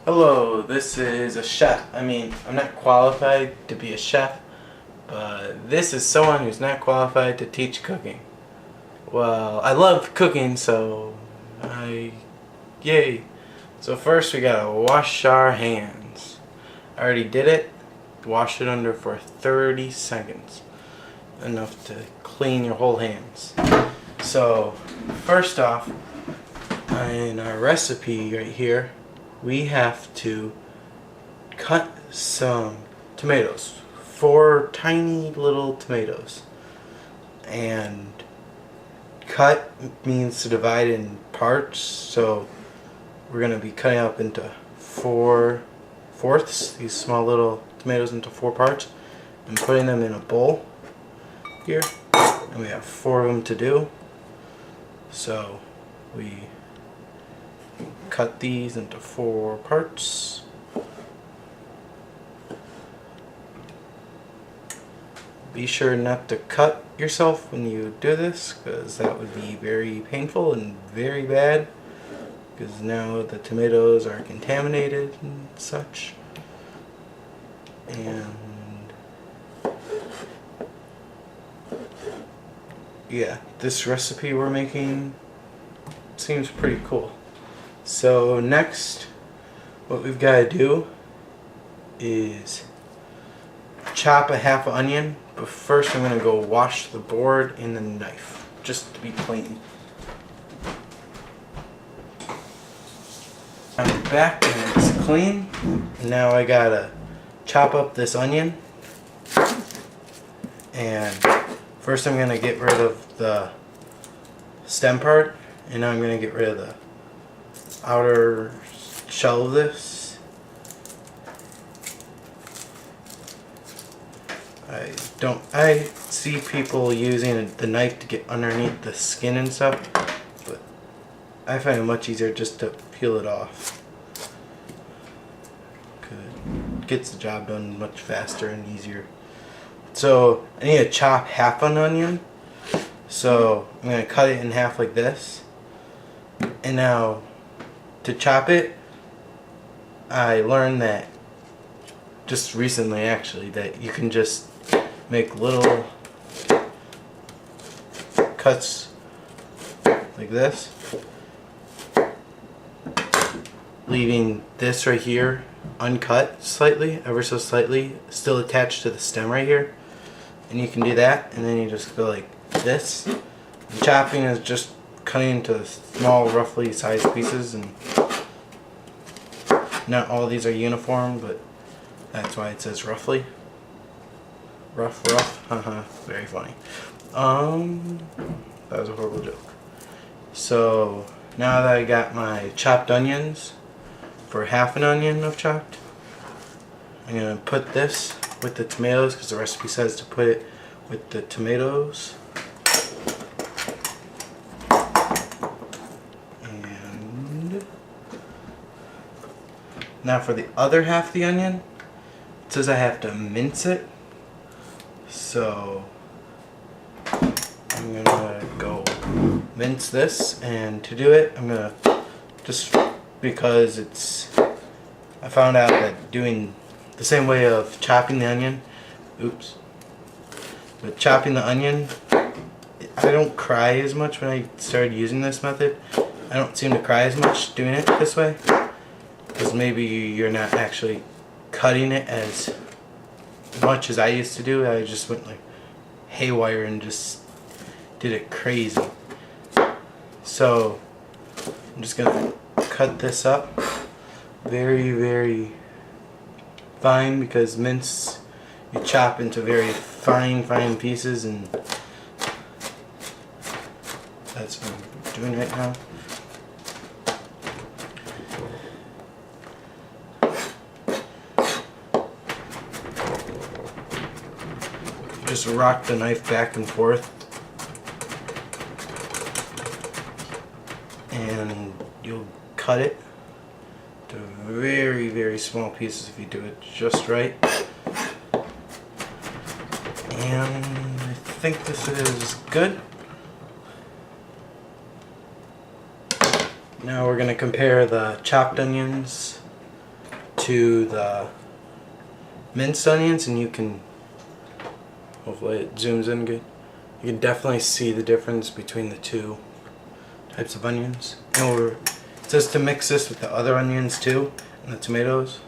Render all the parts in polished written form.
Hello, this is a chef. I'm not qualified to be a chef, but this is someone who's not qualified to teach cooking. Well, I love cooking, yay. So first we gotta wash our hands. I already did it. Wash it under for 30 seconds. Enough to clean your whole hands. So, first off, in our recipe right here, we have to cut some tomatoes, 4 tiny little tomatoes. And cut means to divide in parts, so we're going to be cutting up into 4/4, these small little tomatoes into 4 parts, and putting them in a bowl here. And we have 4 of them to do. So we cut these into 4 parts. Be sure not to cut yourself when you do this, because that would be very painful and very bad, because now the tomatoes are contaminated and such. And yeah, this recipe we're making seems pretty cool. So next, what we've got to do is chop a half onion, but first I'm going to go wash the board and the knife, just to be clean. I'm back and it's clean. Now I gotta chop up this onion, and first I'm going to get rid of the stem part, and now I'm going to get rid of the outer shell of this. I see people using the knife to get underneath the skin and stuff, but I find it much easier just to peel it off. It gets the job done much faster and easier. So I need to chop half an onion. So I'm going to cut it in half like this. And now to chop it, I learned that just recently actually, that you can just make little cuts like this, leaving this right here uncut slightly, ever so slightly, still attached to the stem right here. And you can do that, and then you just go like this. And chopping is just cutting into small, roughly sized pieces, and not all these are uniform, but that's why it says roughly. Rough, haha, very funny. That was a horrible joke. So now that I got my chopped onions, for half an onion I've chopped, I'm gonna put this with the tomatoes, because the recipe says to put it with the tomatoes. And now for the other half of the onion, it says I have to mince it. So I'm gonna go mince this, and to do it I'm gonna, just because I found out that doing the same way of chopping the onion, but chopping the onion, I don't cry as much when I started using this method. I don't seem to cry as much doing it this way, because maybe you're not actually cutting it as much as I used to do. I just went like haywire and just did it crazy. So I'm just gonna cut this up very, very fine, because mince you chop into very fine pieces, and that's what I'm doing right now. Just rock the knife back and forth, and you'll cut it to very, very small pieces if you do it just right. And I think this is good. Now we're going to compare the chopped onions to the minced onions, and you can, hopefully it zooms in good, you can definitely see the difference between the two types of onions. And it says to mix this with the other onions too, and the tomatoes.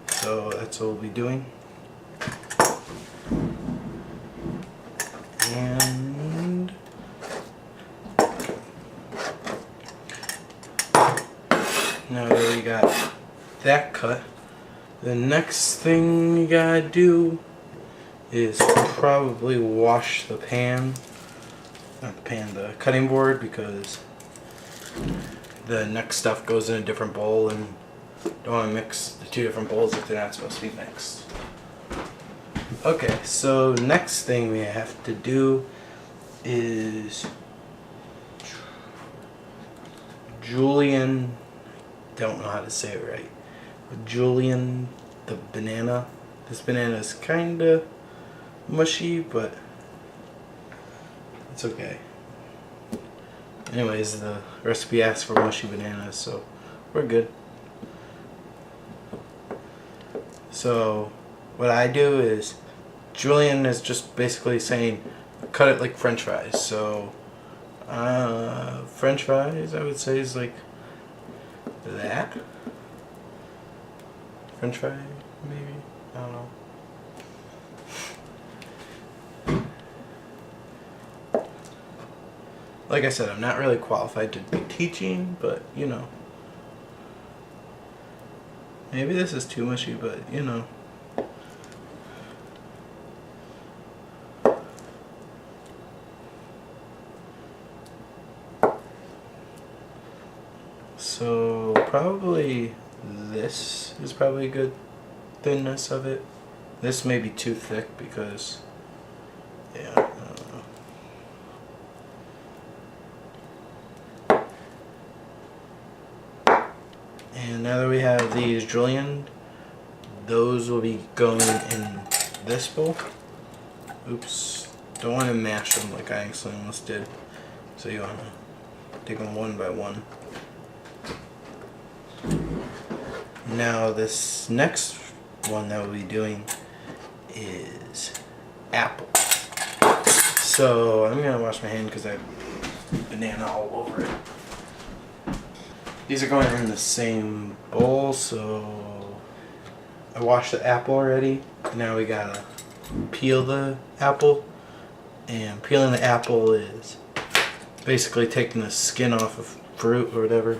So that's what we'll be doing. And now that we got that cut, the next thing you gotta do is probably wash the pan, not the pan, the cutting board, because the next stuff goes in a different bowl, and don't want to mix the two different bowls if they're not supposed to be mixed. Okay, so next thing we have to do is julienne, don't know how to say it right, julienne the banana. This banana is kinda mushy, but it's okay. Anyways, the recipe asks for mushy bananas, so we're good. So what I do is, julienne is just basically saying cut it like French fries. So French fries, I would say, is like that. French fry, maybe, I don't know. Like I said, I'm not really qualified to be teaching, but you know, maybe this is too mushy, but you know. So probably this is probably a good thinness of it. This may be too thick because, yeah, I don't know. And now that we have these julienne, those will be going in this bowl. Oops, don't want to mash them like I actually almost did. So you want to take them one by one. Now this next one that we'll be doing is apple. So I'm going to wash my hand because I have banana all over it. These are going in the same bowl, so I washed the apple already. Now we gotta peel the apple, and peeling the apple is basically taking the skin off of fruit or whatever.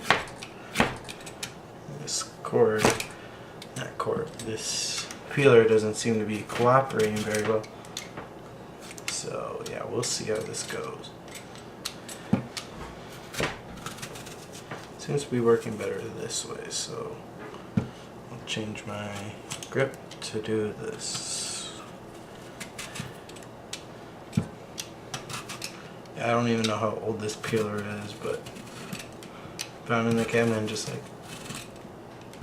This peeler doesn't seem to be cooperating very well. So yeah, we'll see how this goes. Seems to be working better this way, so I'll change my grip to do this. I don't even know how old this peeler is, but found in the cabinet and just like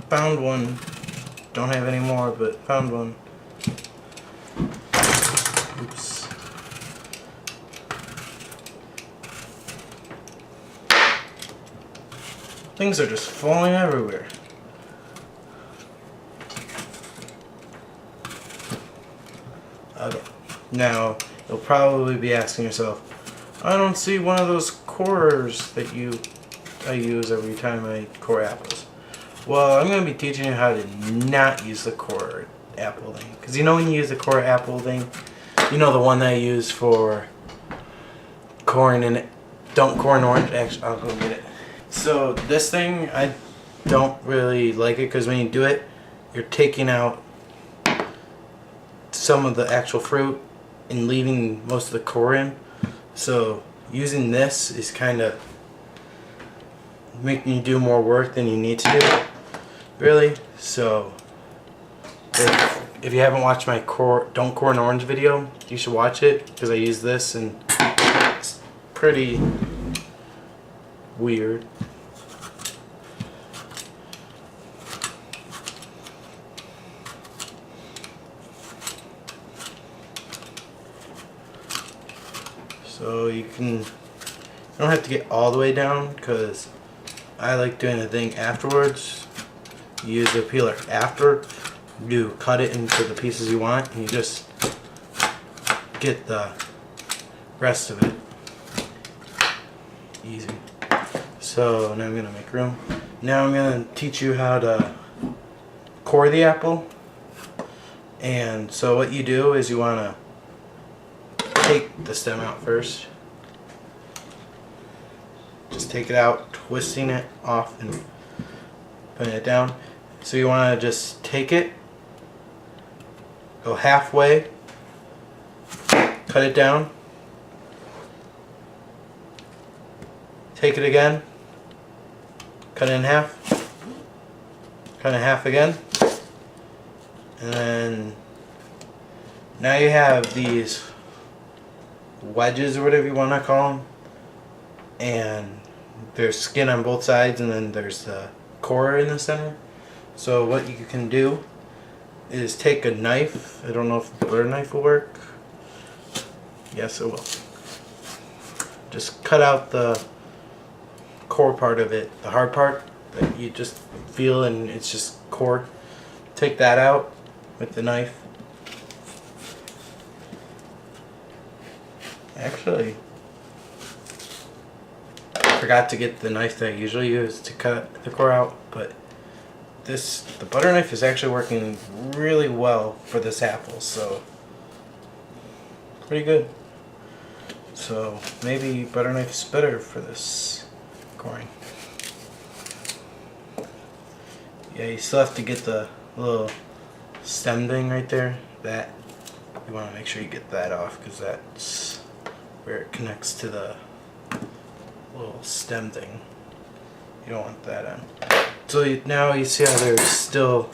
found one. Don't have any more, but found one. Oops. Things are just falling everywhere. Okay. Now, you'll probably be asking yourself, I don't see one of those cores that I use every time I core apples. Well, I'm going to be teaching you how to not use the core apple thing. Because you know when you use the core apple thing, you know the one that I use for coring in it. Don't core an orange. Actually, I'll go get it. So this thing, I don't really like it because when you do it, you're taking out some of the actual fruit and leaving most of the core in. So using this is kind of making you do more work than you need to do, really. So if you haven't watched my don't core an orange video, you should watch it because I use this and it's pretty weird. So you don't have to get all the way down because I like doing the thing afterwards. you use the peeler. After you cut it into the pieces you want, and you just get the rest of it. Easy. So now I'm going to make room. Now I'm going to teach you how to core the apple. And so what you do is you want to take the stem out first. Just take it out, twisting it off and putting it down. So you want to just take it, go halfway, cut it down, take it again, cut it in half, cut it in half again, and then now you have these wedges or whatever you want to call them, and there's skin on both sides, and then there's the core in the center. So what you can do is take a knife. I don't know if the butter knife will work. Yes, it will. Just cut out the core part of it, the hard part that you just feel and it's just core. Take that out with the knife. Actually, I forgot to get the knife that I usually use to cut the core out, but the butter knife is actually working really well for this apple, so pretty good. So maybe butter knife is better for this coring. Yeah, you still have to get the little stem thing right there. That you want to make sure you get that off, because that's where it connects to the little stem thing. You don't want that on. So now you see how there's still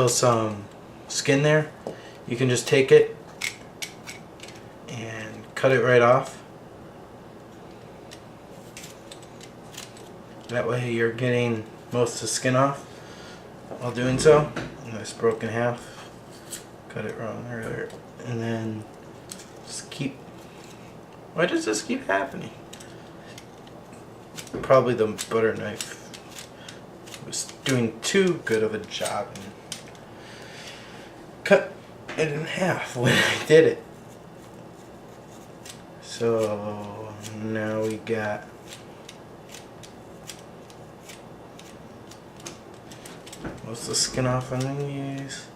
some skin there. You can just take it and cut it right off. That way you're getting most of the skin off while doing so. And it's broken in half. Cut it wrong earlier. And then just keep. Why does this keep happening? Probably the butter knife was doing too good of a job and cut it in half when I did it. So now we got most of the skin off on these.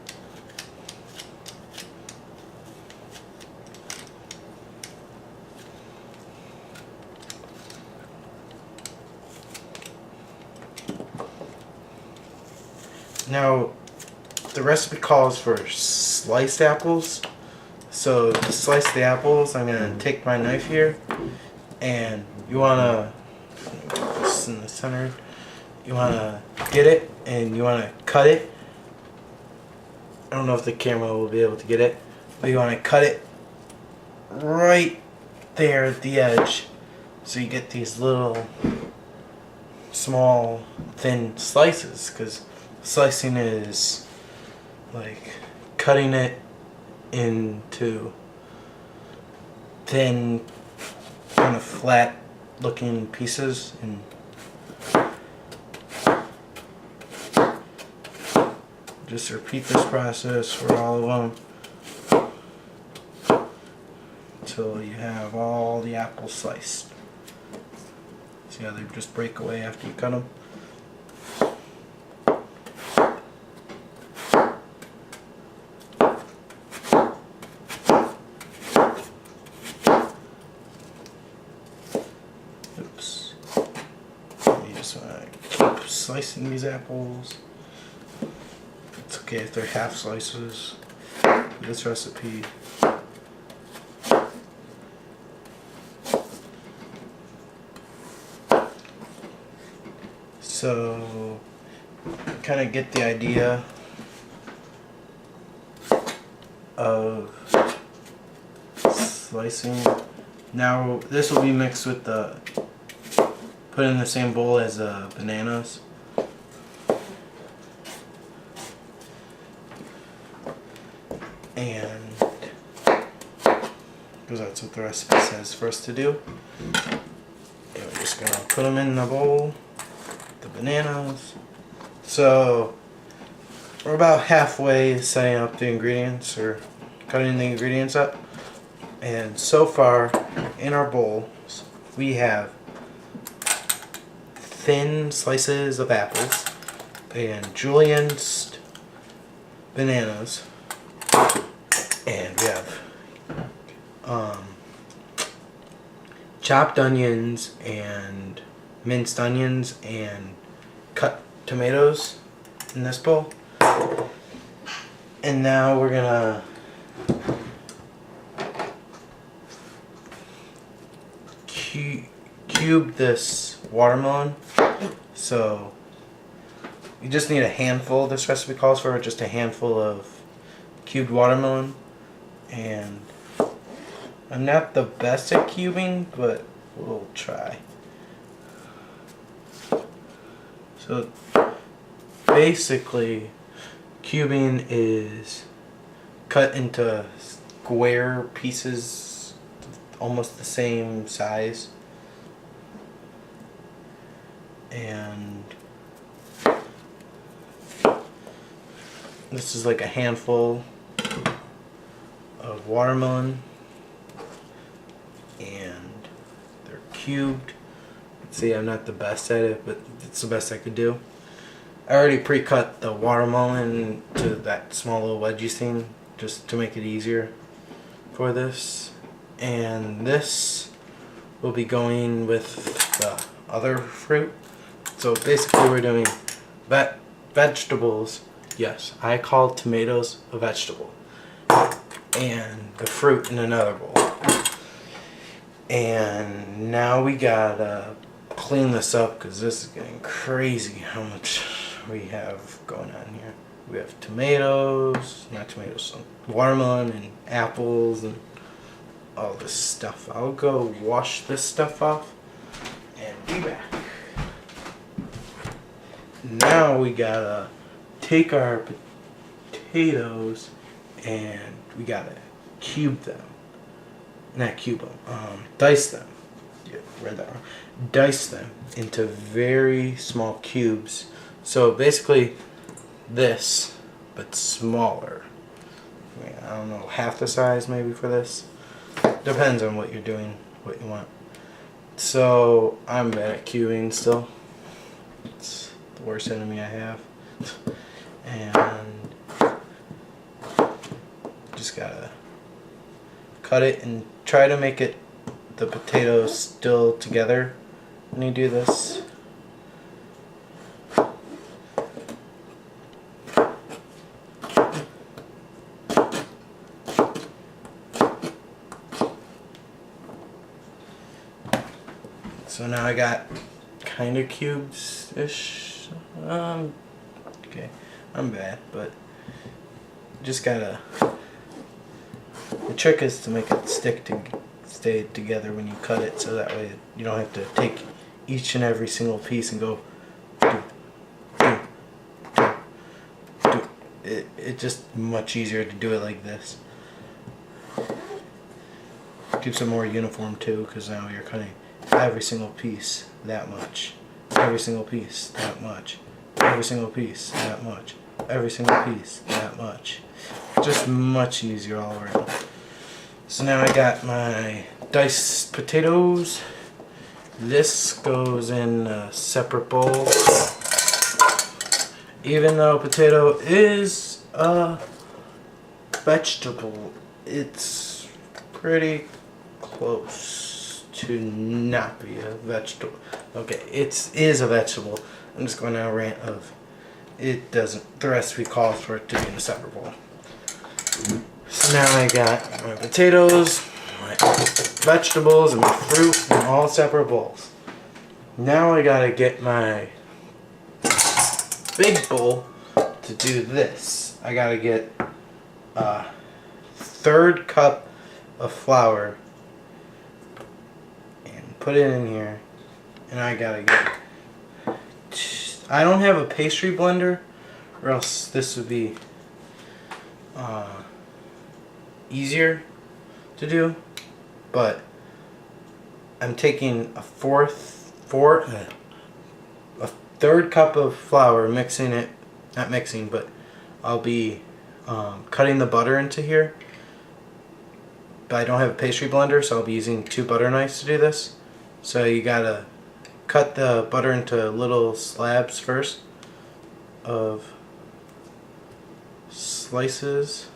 Now, the recipe calls for sliced apples. So to slice the apples, I'm going to take my knife here, and you want to put this in the center. You want to get it, and you want to cut it. I don't know if the camera will be able to get it, but you want to cut it right there at the edge, so you get these little small thin slices, because slicing is like cutting it into thin, kind of flat looking pieces, and just repeat this process for all of them until you have all the apples sliced. See how they just break away after you cut them? Oops. You just want to keep slicing these apples. It's okay if they're half slices. This recipe. So, kind of get the idea of slicing. Now, this will be mixed with the, put in the same bowl as the bananas. And, because that's what the recipe says for us to do. And we're just going to put them in the bowl. The bananas, So we're about halfway setting up the ingredients, or cutting the ingredients up. And so far in our bowl we have thin slices of apples and julienned bananas, and we have chopped onions and minced onions and cut tomatoes in this bowl. And now we're gonna cube this watermelon. So you just need a handful. This recipe calls for just a handful of cubed watermelon, and I'm not the best at cubing, but we'll try. So basically, cubing is cut into square pieces almost the same size, and this is like a handful of watermelon, and they're cubed. See, I'm not the best at it, but it's the best I could do. I already pre-cut the watermelon to that small little wedgie thing just to make it easier for this. And this will be going with the other fruit. So basically we're doing vegetables. Yes, I call tomatoes a vegetable. And the fruit in another bowl. And now we gotta clean this up because this is getting crazy how much we have going on here. We have watermelon and apples and all this stuff. I'll go wash this stuff off and be back. Now we gotta take our potatoes and we gotta cube them. Not cube them, dice them. Yeah, read that wrong. Dice them into very small cubes. So basically this, but smaller. I mean, I don't know, half the size maybe for this. Depends on what you're doing, what you want. So I'm bad at cubing still. It's the worst enemy I have. And just gotta cut it and try to make it the potatoes still together when you do this. So now I got kind of cubes-ish. Okay, I'm bad, but just gotta. The trick is to make it stay together when you cut it, so that way you don't have to take each and every single piece and go do. It's just much easier to do it like this. Keeps it more uniform too, because now you're cutting every single piece that much, every single piece that much, every single piece that much, every single piece that much. Just much easier all around. So now I got my diced potatoes. This goes in a separate bowl. Even though potato is a vegetable, it's pretty close to not be a vegetable. Okay, it is a vegetable. I'm just going on a rant of it doesn't. The recipe calls for it to be in a separate bowl. So now I got my potatoes, my vegetables, and my fruit in all separate bowls. Now I gotta get my big bowl to do this. I gotta get a 1/3 cup of flour and put it in here. And I gotta get. I don't have a pastry blender, or else this would be easier to do, but I'm taking a 1/3 cup of flour, mixing it, not mixing, but I'll be cutting the butter into here. But I don't have a pastry blender, so I'll be using 2 butter knives to do this. So you gotta cut the butter into little slabs first of slices.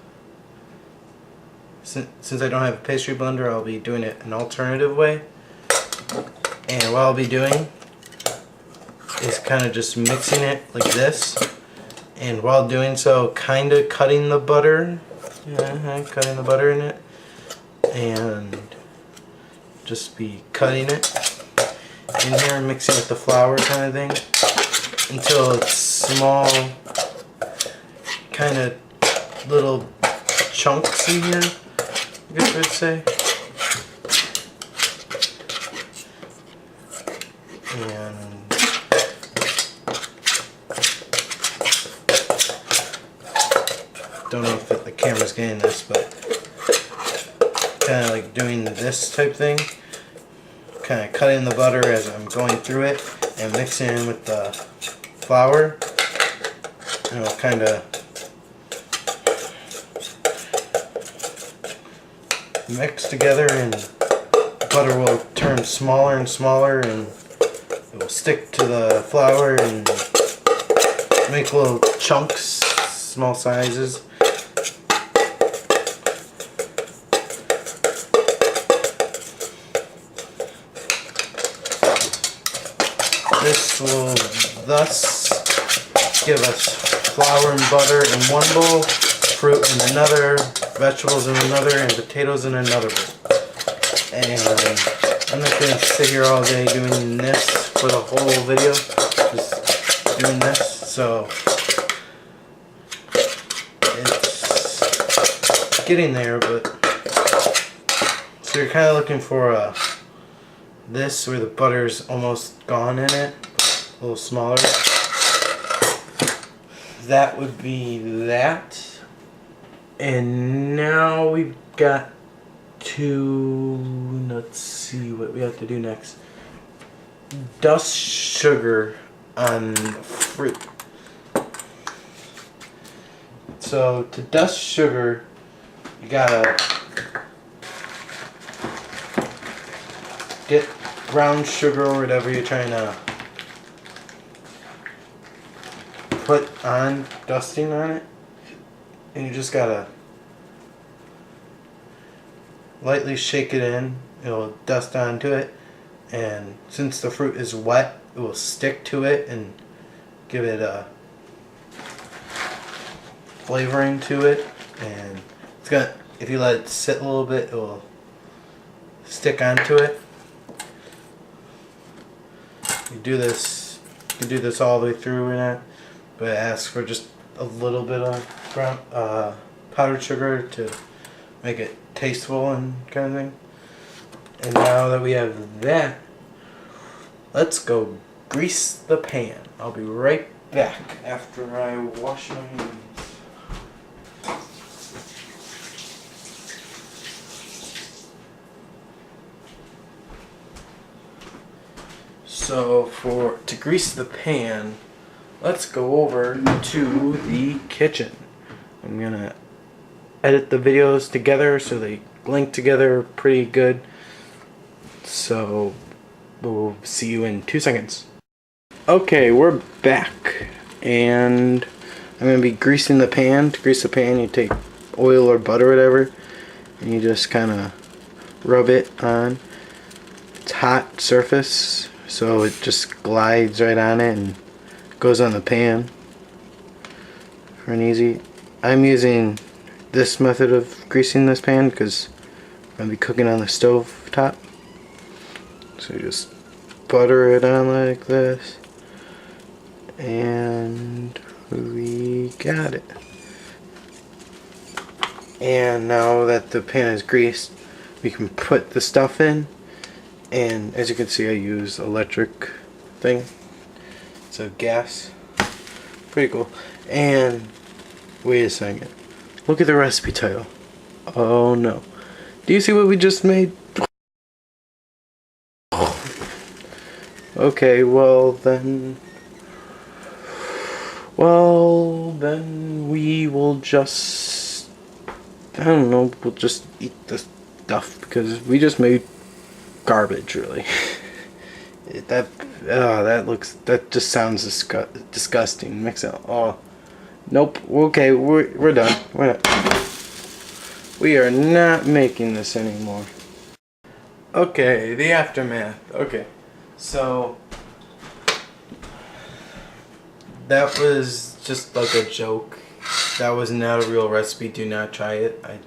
Since I don't have a pastry blender, I'll be doing it an alternative way. And what I'll be doing is kind of just mixing it like this. And while doing so, kind of cutting the butter. Cutting the butter in it. And just be cutting it in here and mixing with the flour kind of thing until it's small, kind of little chunks in here, I guess I would say. And don't know if the camera's getting this, but kind of like doing this type thing, kind of cutting the butter as I'm going through it and mixing it with the flour, and it'll kind of mix together, and the butter will turn smaller and smaller, and it will stick to the flour and make little chunks, small sizes. This will thus give us flour and butter in one bowl, fruit in another, vegetables in another, and potatoes in another bowl. And I'm not going to sit here all day doing this for the whole video, just doing this. So it's getting there, but so you're kind of looking for this where the butter's almost gone in it, a little smaller. That would be that. And now we've got to, let's see what we have to do next. Dust sugar on fruit. So to dust sugar, you gotta get brown sugar or whatever you're trying to put on, dusting on it, and you just gotta lightly shake it in. It'll dust onto it, and since the fruit is wet, it will stick to it and give it a flavoring to it. And it's gonna, if you let it sit a little bit, it will stick onto it. You do this, you can do this all the way through in it, but it asks for just a little bit of brown, powdered sugar to make it tasteful and kind of thing. And now that we have that, let's go grease the pan. I'll be right back after I wash my hands. So to grease the pan, let's go over to the kitchen. I'm gonna edit the videos together so they link together pretty good. So we'll see you in 2 seconds. Okay, we're back, and I'm gonna be greasing the pan. To grease the pan, you take oil or butter or whatever, and you just kind of rub it on. It's hot surface, so it just glides right on it and goes on the pan for an easy. I'm using this method of greasing this pan because I'm going to be cooking on the stove top. So you just butter it on like this, and we got it. And now that the pan is greased, we can put the stuff in. And as you can see, I use electric thing. So gas. Pretty cool. And wait a second. Look at the recipe title. Oh no. Do you see what we just made? Okay, well then Well, then we will just, I don't know, we'll just eat the stuff because we just made garbage, really. That just sounds disgusting. Mix it. Oh, nope. Okay, we're done. We are not making this anymore. Okay, the aftermath. Okay, so that was just like a joke. That was not a real recipe. Do not try it. I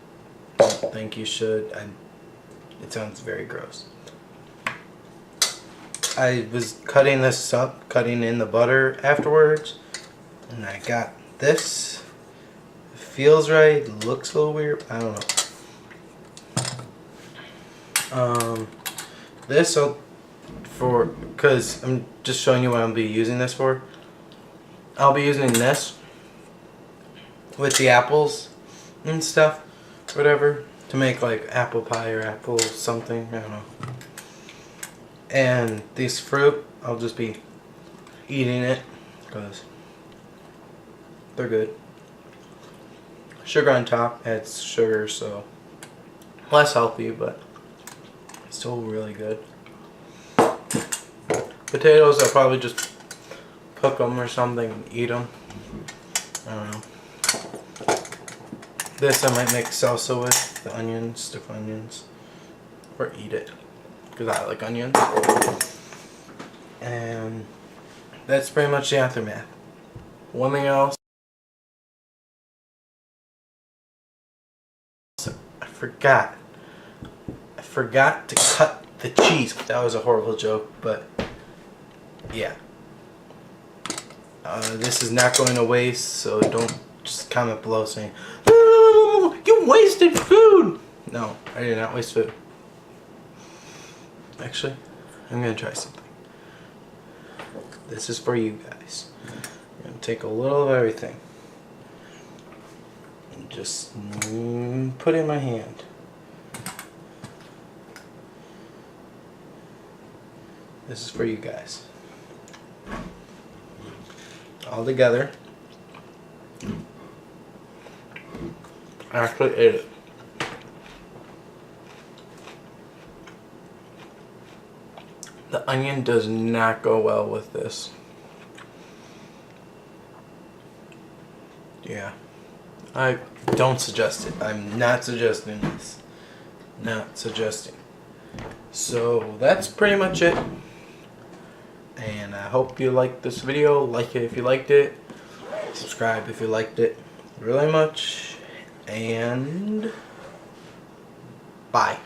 don't think you should. It sounds very gross. I was cutting this up, cutting in the butter afterwards, and I got this. It feels right, looks a little weird, I don't know. This, because I'm just showing you what I'll be using this for. I'll be using this with the apples and stuff, whatever, to make like apple pie or apple something, I don't know. And this fruit, I'll just be eating it because they're good. Sugar on top adds sugar, so less healthy, but still really good. Potatoes, I'll probably just cook them or something and eat them. I don't know. This I might make salsa with, the onions, stiff onions, or eat it because I like onions. And that's pretty much the aftermath. One thing else, I forgot to cut the cheese. That was a horrible joke, but yeah. This is not going to waste, so don't just comment below saying, "Oh, you wasted food!" No, I did not waste food. Actually, I'm going to try something. This is for you guys. I'm going to take a little of everything and just put it in my hand. This is for you guys. All together. I actually ate it. The onion does not go well with this. Yeah. I don't suggest it. I'm not suggesting this. Not suggesting. So that's pretty much it. And I hope you liked this video. Like it if you liked it. Subscribe if you liked it really much. And bye.